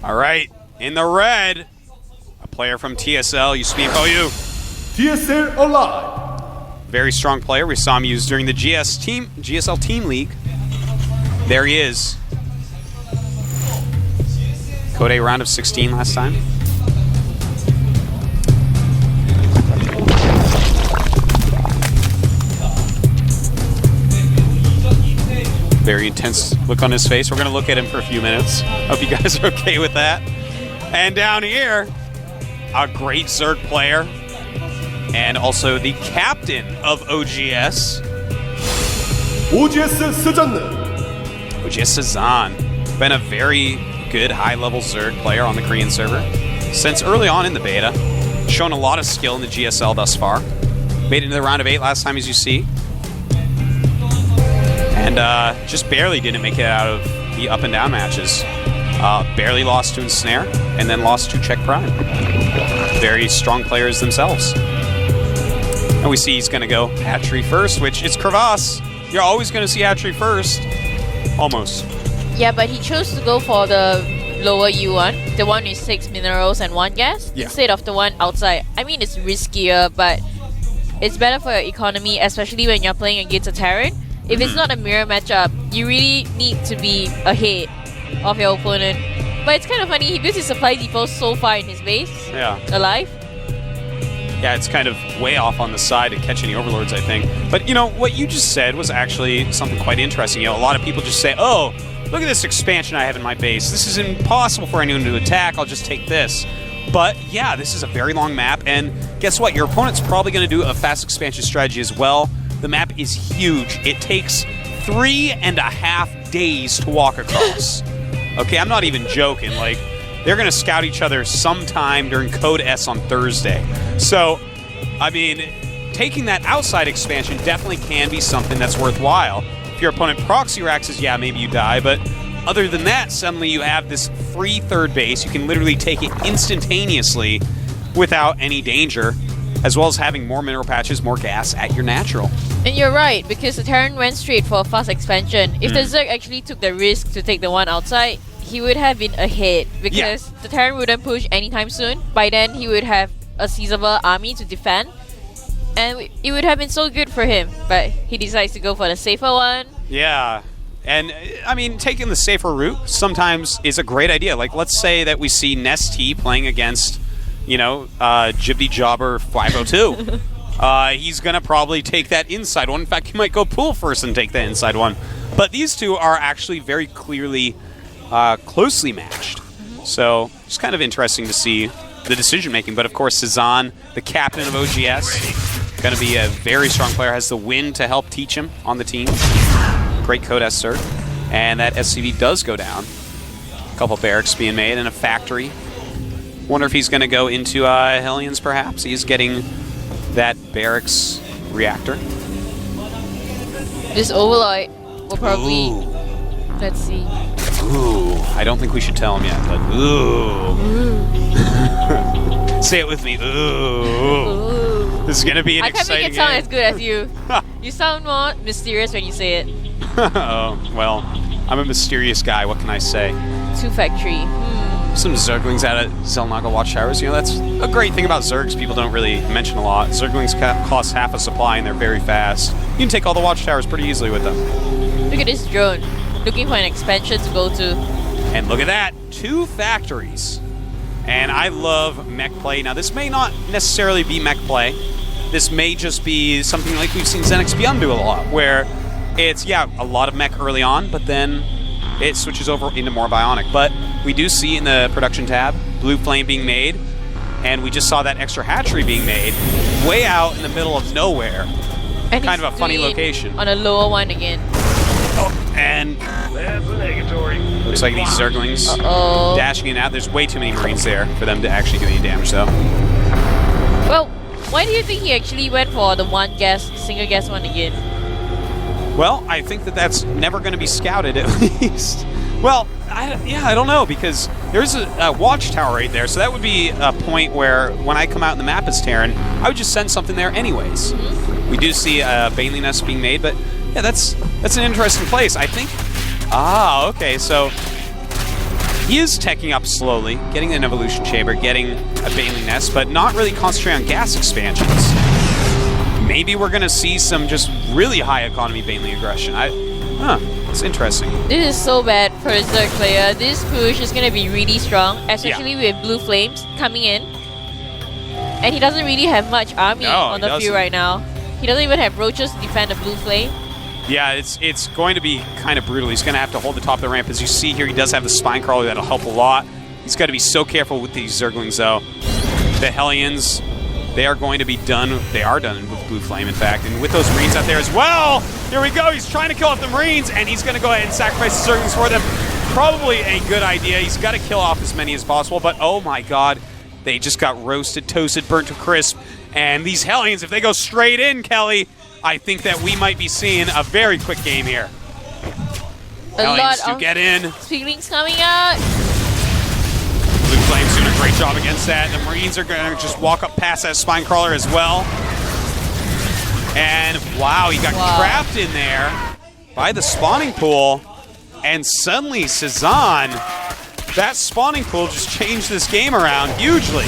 All right, in the red, a player from TSL used to be in OU. TSL alive. Very strong player. We saw him used during the GSL Team League. There he is. Code A round of 16 last time. Very intense look on his face. We're going to look at him for a few minutes. Hope you guys are okay with that. And down here, a great Zerg player. And also the captain of OGS. OGS Cezanne. OGS Cezanne. Been a very good high-level Zerg player on the Korean server since early on in the beta. Shown a lot of skill in the GSL thus far. Made it into the round of 8 last time, as you see. And just barely didn't make it out of the up and down matches. Barely lost to Ensnare, and then lost to Czech Prime. Very strong players themselves. And we see he's going to go hatchery first, which is Crevasse. You're always going to see hatchery first. Almost. Yeah, but he chose to go for the lower U one, the one with 6 minerals and 1 gas, instead of the one outside. I mean, it's riskier, but it's better for your economy, especially when you're playing against a Terran. If it's not a mirror matchup, you really need to be ahead of your opponent. But it's kind of funny, he built his supply depot so far in his base, alive. Yeah, it's kind of way off on the side to catch any overlords, I think. But, you know, what you just said was actually something quite interesting. You know, a lot of people just say, oh, look at this expansion I have in my base. This is impossible for anyone to attack. I'll just take this. But, yeah, this is a very long map. And guess what? Your opponent's probably going to do a fast expansion strategy as well. The map is huge. It takes 3.5 days to walk across. Okay, I'm not even joking. Like, they're going to scout each other sometime during Code S on Thursday. So, I mean, taking that outside expansion definitely can be something that's worthwhile. If your opponent proxy raxes, yeah, maybe you die, but other than that, suddenly you have this free third base. You can literally take it instantaneously without any danger, as well as having more mineral patches, more gas at your natural. And you're right, because the Terran went straight for a fast expansion. If the Zerg actually took the risk to take the one outside, he would have been ahead, because the Terran wouldn't push anytime soon. By then, he would have a seizable army to defend, and it would have been so good for him. But he decides to go for the safer one. Yeah, and I mean, taking the safer route sometimes is a great idea. Like, let's say that we see Nesty playing against, you know, Jibby Jobber 502. He's going to probably take that inside one. In fact, he might go pool first and take the inside one. But these two are actually very clearly closely matched. So it's kind of interesting to see the decision-making. But of course, Cezanne, the captain of OGS, going to be a very strong player, has the win to help teach him on the team. Great Code S cert. And that SCV does go down. A couple barracks being made in a factory. Wonder if he's going to go into Hellions, perhaps. He's getting that barracks reactor. This Overlord will probably... Let's see. Ooh. I don't think we should tell him yet, but ooh. Say it with me. Ooh. This is going to be an exciting game. I can't make it sound as good as you. You sound more mysterious when you say it. Oh, well, I'm a mysterious guy. What can I say? 2 factory. Some Zerglings out of Zelnaga Watchtowers. You know, that's a great thing about Zergs people don't really mention a lot. Zerglings cost half a supply and they're very fast. You can take all the Watchtowers pretty easily with them. Look at this drone. Looking for an expansion to go to. And look at that. 2 factories. And I love mech play. Now, this may not necessarily be mech play. This may just be something like we've seen Xenix Beyond do a lot, where it's, yeah, a lot of mech early on, but then it switches over into more bionic. But we do see in the production tab, Blue Flame being made, and we just saw that extra hatchery being made way out in the middle of nowhere. And kind of a funny location. On a lower one again. Oh, and looks like these Zerglings dashing in and out. There's way too many Marines there for them to actually do any damage, though. Well, why do you think he actually went for the single gas one again? Well, I think that that's never going to be scouted, at least. Well, I don't know, because there's a watchtower right there, so that would be a point where when I come out in the map as Terran, I would just send something there anyways. We do see a Bailey Nest being made, but yeah, that's an interesting place. I think... Ah, okay, so He is teching up slowly, getting an evolution chamber, getting a Baneling Nest, but not really concentrating on gas expansions. Maybe we're going to see some just really high economy Baneling aggression. It's interesting. This is so bad for the Zerg player. This push is going to be really strong, especially with Blue Flames coming in. And he doesn't really have much army on the field right now. He doesn't even have roaches to defend the Blue Flame. Yeah, it's going to be kind of brutal. He's going to have to hold the top of the ramp. As you see here, he does have the Spine Crawler. That'll help a lot. He's got to be so careful with these Zerglings, though. The Hellions, they are going to be done. They are done with Blue Flame, in fact. And with those Marines out there as well. Here we go. He's trying to kill off the Marines, and he's going to go ahead and sacrifice the Zerglings for them. Probably a good idea. He's got to kill off as many as possible. But, oh, my God. They just got roasted, toasted, burnt to crisp. And these Hellions, if they go straight in, Kelly, I think that we might be seeing a very quick game here. Hellions do get in. Speedlings coming out. Blue Flames doing a great job against that. The Marines are going to just walk up past that Spine Crawler as well. And wow, he got trapped in there by the spawning pool. And suddenly, Cezanne, that spawning pool just changed this game around hugely.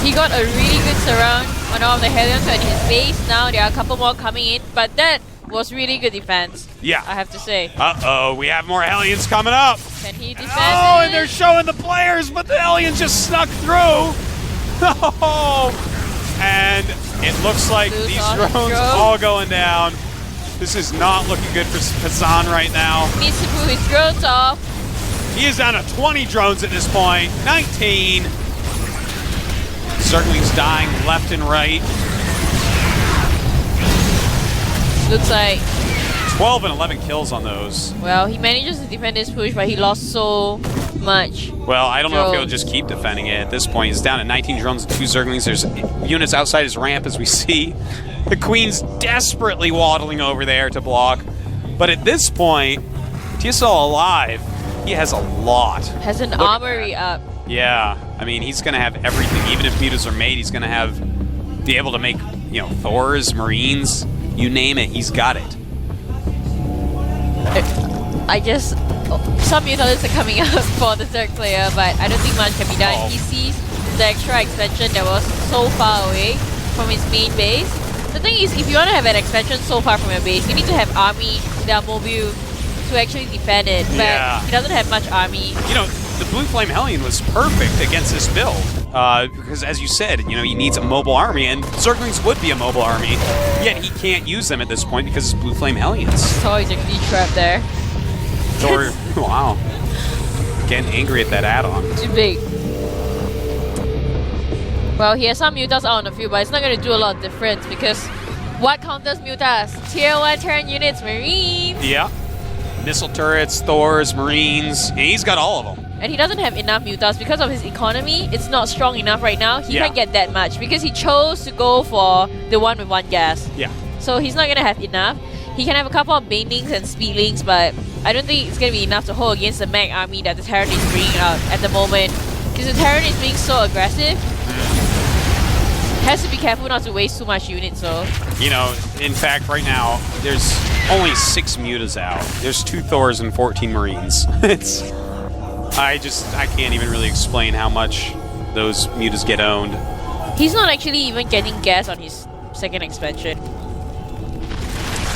He got a really good surround on all of the Hellions at his base. Now there are a couple more coming in, but that was really good defense. Yeah, I have to say. Uh-oh, we have more Hellions coming up. Can he defend? Oh, and they're showing the players, but the Hellions just snuck through. And it looks like these drones all going down. This is not looking good for Cezanne right now. Needs to pull his drones off. He is down to 20 drones at this point. 19. Zerglings dying left and right. Looks like 12 and 11 kills on those. Well, he manages to defend this push, but he lost so much. Well, I don't know if he'll just keep defending it at this point. He's down to 19 drones and 2 Zerglings. There's units outside his ramp, as we see. The Queen's desperately waddling over there to block. But at this point, TSL alive, he has a lot. Has an armory up. Yeah, I mean, he's going to have everything. Even if mutas are made, he's going to be able to make, Thors, Marines, you name it, he's got it. Some mutants are coming out for the Zerg player, but I don't think much can be done. He sees the extra expansion that was so far away from his main base. The thing is, if you want to have an expansion so far from your base, you need to have army that are mobile to actually defend it, but he doesn't have much army. The Blue Flame Hellion was perfect against this build, because as you said, he needs a mobile army, and Zerglings would be a mobile army, yet he can't use them at this point because it's Blue Flame Hellions. So he's actually trapped there. Thor, wow. Getting angry at that add-on. Too big. Well, he has some mutas out on the field, but it's not going to do a lot of difference because what counters mutas? Tier 1 turn units, Marines! Yeah. Missile turrets, Thors, Marines, and he's got all of them. And he doesn't have enough mutas because of his economy. It's not strong enough right now. He can't get that much because he chose to go for the one with 1 gas. Yeah. So he's not going to have enough. He can have a couple of Banelings and Speedlings, but I don't think it's going to be enough to hold against the Mag army that the Terran is bringing out at the moment. Because the Terran is being so aggressive. Has to be careful not to waste too much units, though. In fact, right now, there's only 6 mutas out. There's 2 Thors and 14 Marines. I can't even really explain how much those mutas get owned. He's not actually even getting gas on his second expansion.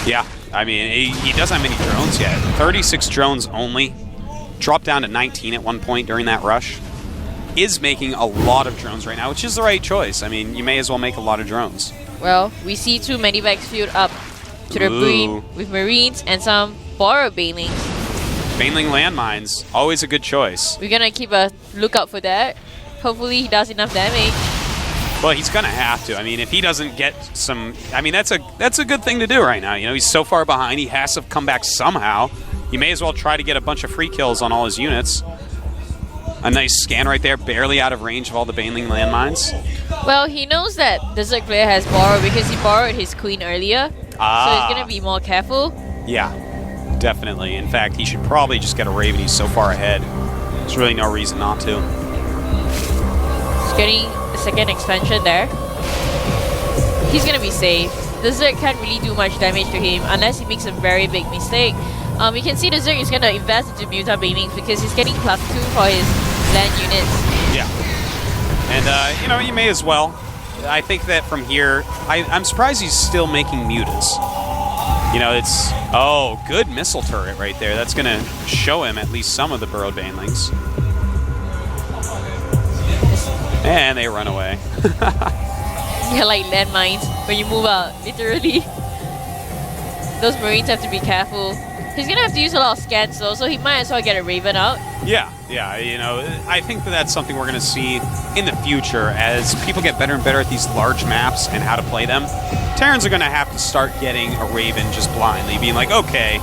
Yeah, I mean, he doesn't have many drones yet. 36 drones only. Dropped down to 19 at one point during that rush. Is making a lot of drones right now, which is the right choice. I mean, you may as well make a lot of drones. Well, we see 2 Medivacs filled up to the brim with Marines and some borrowed Banelings. Baneling landmines, always a good choice. We're gonna keep a lookout for that. Hopefully he does enough damage. Well, he's gonna have to. I mean, if he doesn't get some... I mean, that's a good thing to do right now. He's so far behind, he has to come back somehow. You may as well try to get a bunch of free kills on all his units. A nice scan right there, barely out of range of all the Baneling landmines. Well, he knows that the Zerg player has borrowed because he borrowed his queen earlier. So he's going to be more careful. Yeah, definitely. In fact, he should probably just get a Raven. He's so far ahead. There's really no reason not to. He's getting the second expansion there. He's going to be safe. The Zerg can't really do much damage to him unless he makes a very big mistake. You can see the Zerg is gonna invest into Muta Banelings because he's getting +2 for his land units. Yeah. And, you know, you may as well. I think that from here, I'm surprised he's still making mutas. You know, it's... Oh, good missile turret right there. That's going to show him at least some of the burrowed banelings. And they run away. They're like landmines when you move out, literally. Those Marines have to be careful. He's going to have to use a lot of scans though, so he might as well get a Raven out. Yeah, you know, I think that that's something we're going to see in the future as people get better and better at these large maps and how to play them. Terrans are going to have to start getting a Raven just blindly, being like, okay,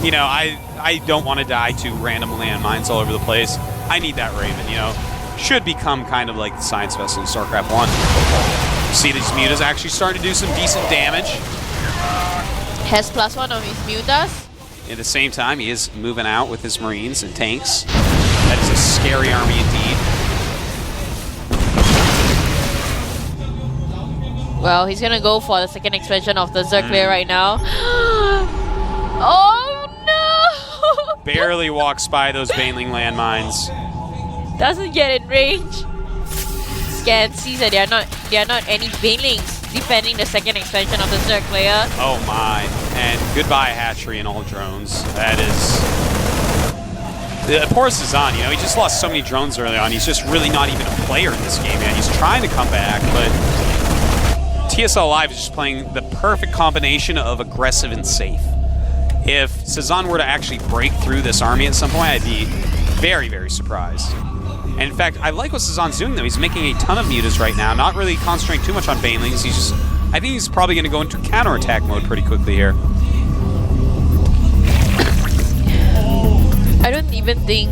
you know, I don't want to die to random landmines all over the place. I need that Raven, you know. Should become kind of like the science vessel in StarCraft 1. See these mutas actually starting to do some decent damage. Has +1 on his mutas. At the same time, he is moving out with his Marines and tanks. That is a scary army indeed. Well, he's gonna go for the second expansion of the Zerg player right now. Oh no! Barely walks by those Baneling landmines. Doesn't get in range. Scan sees that they are not any Banelings defending the second expansion of the Zerg player. Oh my. And goodbye hatchery and all drones. That is... Poor Cezanne, you know, he just lost so many drones early on. He's just really not even a player in this game, man. He's trying to come back, but TSL Live is just playing the perfect combination of aggressive and safe. If Cezanne were to actually break through this army at some point, I'd be very, very surprised. And in fact, I like what Cezanne's doing, though. He's making a ton of mutas right now, not really concentrating too much on Banelings. He's just... I think he's probably going to go into counterattack mode pretty quickly here. I don't even think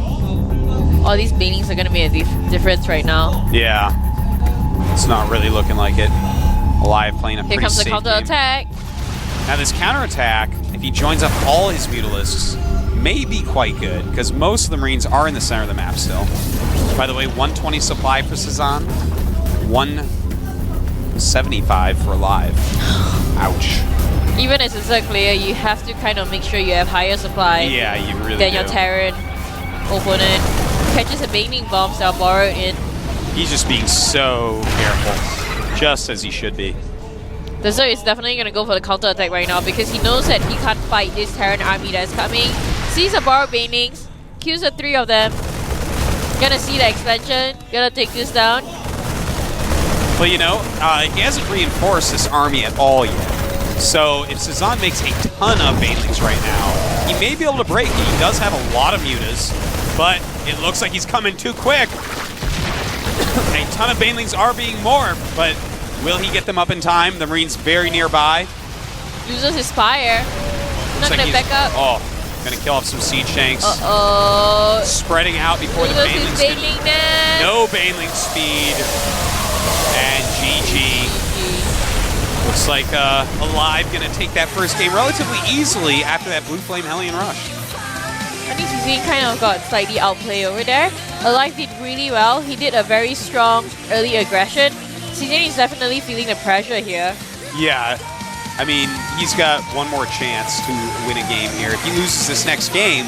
all these Banelings are going to make a difference right now. Yeah. It's not really looking like it. Alive playing a pretty Here comes the safe counterattack. Now this counterattack, if he joins up all his Mutalisks, may be quite good, because most of the Marines are in the center of the map still. By the way, 120 supply for Cezanne, 175 for Alive. Ouch. Even as a Zerg player, you have to kind of make sure you have higher supply than your Terran opponent. Catches a Baneling bombs that are borrowed in. He's just being so careful, just as he should be. The Zerg is definitely going to go for the counter-attack right now because he knows that he can't fight this Terran army that's coming. Sees a borrowed Banelings, kills the 3 of them. Gonna see the expansion, gonna take this down. Well, you know, he hasn't reinforced this army at all yet. So if Cezanne makes a ton of Banelings right now, he may be able to break it. He does have a lot of mutas, but it looks like he's coming too quick. A ton of Banelings are being morphed, but will he get them up in time? The Marine's very nearby. Loses his fire. Not gonna back up. Oh, gonna kill off some siege tanks. Uh-oh. Spreading out before the Banelings. No Baneling speed. And GG. Looks like Alive gonna take that first game relatively easily after that Blue Flame Hellion Rush. I think Cezanne kind of got slightly outplayed over there. Alive did really well. He did a very strong early aggression. Cezanne is definitely feeling the pressure here. Yeah. I mean, he's got one more chance to win a game here. If he loses this next game,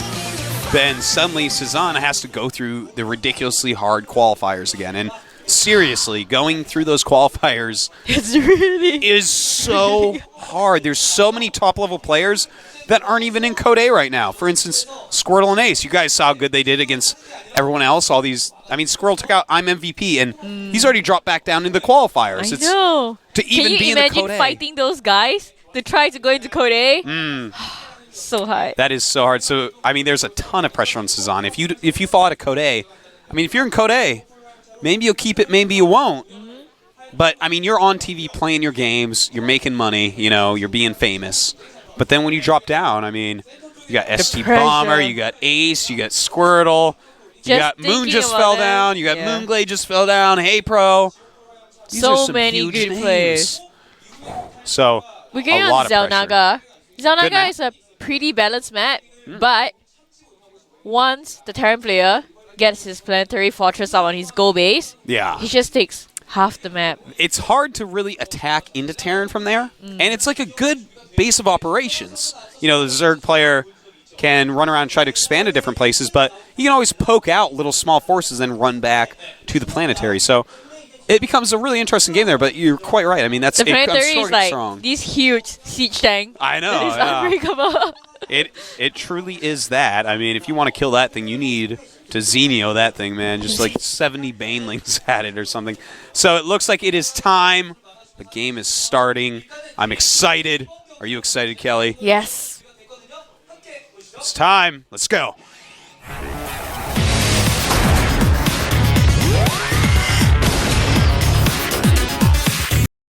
then suddenly Cezanne has to go through the ridiculously hard qualifiers again. And seriously, going through those qualifiers is so hard. There's so many top-level players that aren't even in Code A right now. For instance, Squirtle and Ace. You guys saw how good they did against everyone else. All these. I mean, Squirrel took out I'm MVP, and he's already dropped back down into the qualifiers. I know. To even be in the Code A. Can you imagine fighting those guys to try to go into Code A? So hard. That is so hard. So, I mean, there's a ton of pressure on Cezanne. If you fall out of Code A, I mean, if you're in Code A, maybe you'll keep it, maybe you won't. But, I mean, you're on TV playing your games, you're making money, you know, you're being famous. But then when you drop down, I mean, you got ST Bomber, you got Ace, you got Squirtle, you got Moon just fell down, you got Moonglade just fell down, Hey Pro. These are some many huge good names. players. So, we're getting on Zelnaga. Zelnaga is a pretty balanced map, but once the Terran player gets his planetary fortress out on his goal base, he just takes half the map. It's hard to really attack into Terran from there, and it's like a good base of operations. You know, the Zerg player can run around and try to expand to different places, but he can always poke out little small forces and run back to the planetary. So it becomes a really interesting game there, but you're quite right. I mean, that's the planetary it is like strong. this huge siege tank. I know. That is unbreakable. It truly is that. I mean, if you want to kill that thing, you need to Xenio that thing, man. Just like 70 Banelings at it or something. So it looks like it is time. The game is starting. I'm excited. Are you excited, Kelly? Yes. It's time. Let's go.